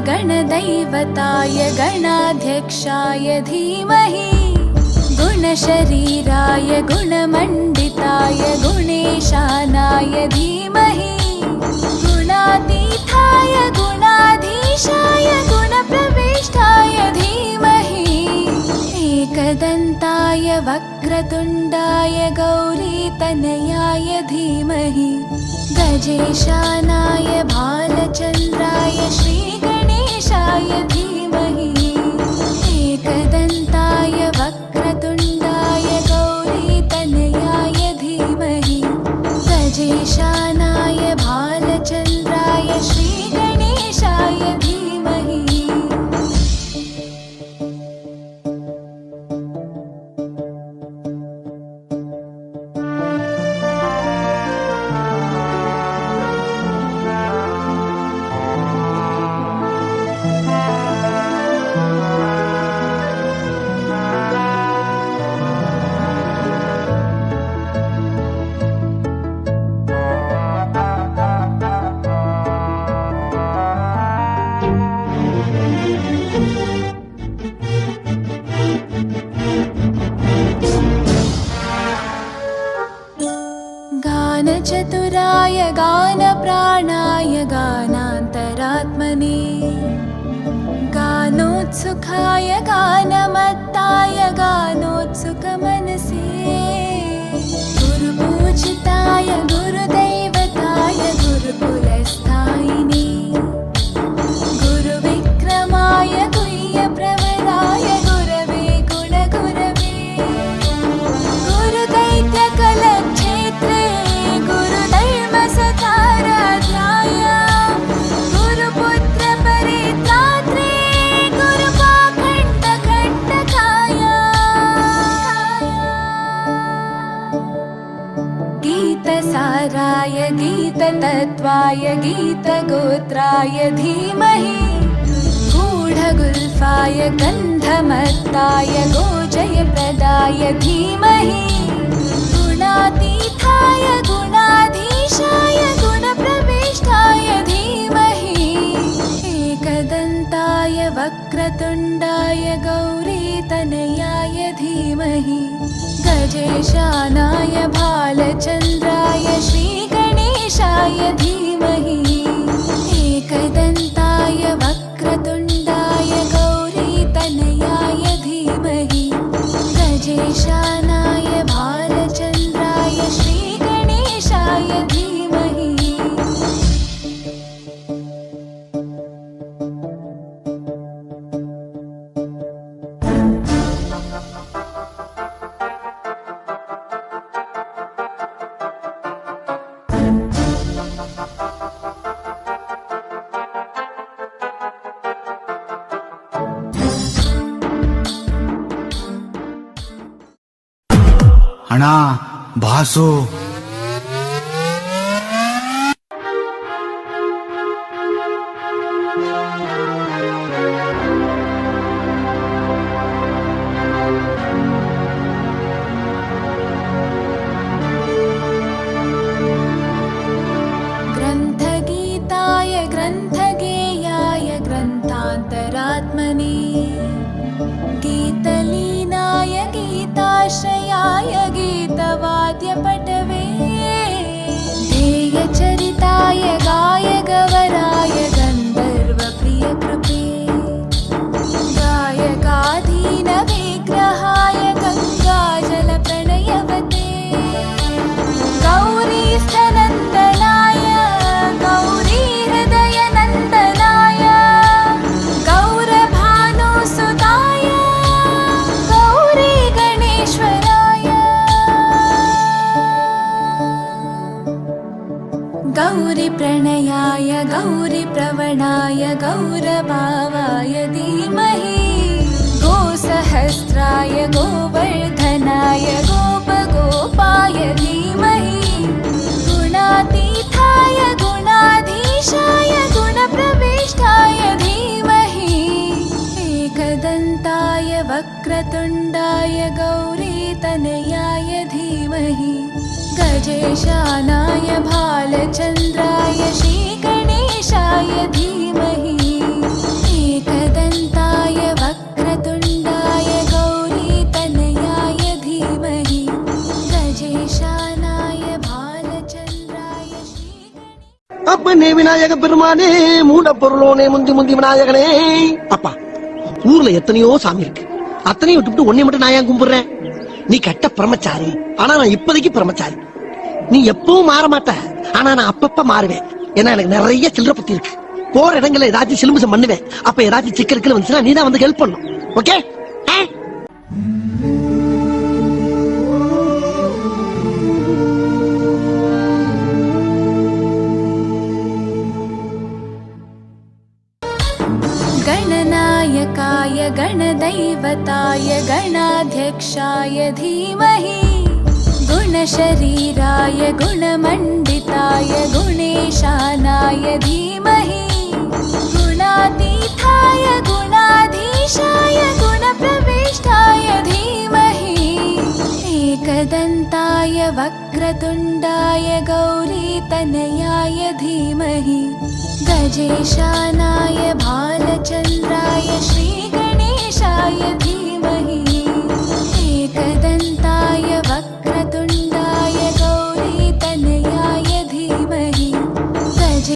गणदैवताय गणाध्यक्षाय धीमहि गुणशरीराय गुणमण्डिताय गुणेशानाय धीमहि गुणातीताय गुणाधीशाय गुणप्रविष्टाय धीमहि एकदन्ताय वक्रतुण्डाय गौरीतनयाय धीमहि गजेशानाय भालचन्द्राय श्रीगणेशाय धीमहि एकदन्ताय वक्रतुण्डाय गौरीतनयाय धीमहि गजेशानाय भालचन्द्राय श्रीगणेशाय धीमहि। गानचतुराय गानप्राणाय गानान्तरात्मने गानोत्सुकाय गानमत्ताय गानोत्सुकमनसे गुरुपूजिताय गुरुदैवताय गुरुकुलस्थायिने गुरुविक्रमाय गुह्यप्रवराय गुरवे गुणगुरवे गुरुदैत्यकलक्षेत्रे गुरुधर्मसताराध्याय गुरुपुत्रपरित्रात्रे गुरुपाखण्डखण्डकाय गीतसाराय गीततत्त्वाय गीतगोत्राय धीमहि गूढगुल्फाय गन्धमत्ताय गोजयप्रदाय धीमहि गुणातीताय गुणाधीशाय गुणप्रविष्टाय धीमहि एकदन्ताय वक्रतुण्डाय गौरीतनयाय धीमहि गजेशानाय भालचन्द्राय श्रीगणेशाय धीमहि एकदन्ताय वक्रतुण्डाय गौरीतनयाय धीमहि गजेशानाय भालचन्द्राय श्रीगणेशाय धीमहि। ಅಣ್ಣ ಬಾಸು ग्रन्थगीताय ग्रन्थगेयाय ग्रन्थान्तरात्मने गीतलीनाय गीताश्रयाय गीतवाद्यपटवे ध्येयचरिताय गायगवराय गन्धर्वप्रियकृपे गायकाधीनविग्रहाय गङ्गाजलप्रणयवते गौरीस्थनन्दनाय गौरीहृदयनन्दनाय गौरभानुसुताय गौरीगणेश्वराय गौरीप्रणयाय गौरीप्रवणाय गौरभावाय धीमहि गोसहस्राय गोवर्धनाय गोपगोपाय धीमहि गुणातीताय गुणाधीशाय गुणप्रविष्टाय धीमहि एकदन्ताय वक्रतुण्डाय गौरीतनयाय धीमहि गजेशानाय भालचन्द्राय श्रीगणेशाय धीमहि அப்பனே விநாயக பெருமானே மூட பொருளோனே முந்தி முந்தி விநாயகனே. அப்பா, ஊர்ல எத்தனையோ சாமி இருக்கு, அத்தனையும் விட்டுவிட்டு உன்னை மட்டும் நான் ஏன் கும்பிடுறேன்? நீ கட்ட பிரம்மச்சாரி, ஆனா நான் இப்போதைக்கு பிரம்மச்சாரி. நீ எப்பவும் மாற மாட்ட, ஆனா நான் அப்பப்ப மாறுவேன். ஏன்னா எனக்கு நிறைய சில்லற பத்தி இருக்கு. போற இடங்கள்ல ஏதாச்சும் சிலுமிசம் பண்ணுவேன். அப்ப ஏதாச்சும் சிக்கலுக்கு வந்துச்சுன்னா நீ தான் வந்து ஹெல்ப் பண்ணும். ஓகே? गणनायकाय गणदैवताय गणाध्यक्षाय धीमहि गुणशरीराय गुणमण्डिताय गुणेशानाय धीमहि गुणातीताय गुणाधीशाय गुणप्रविष्टाय धीमहि एकदन्ताय वक्रतुण्डाय गौरीतनयाय धीमहि गजेशानाय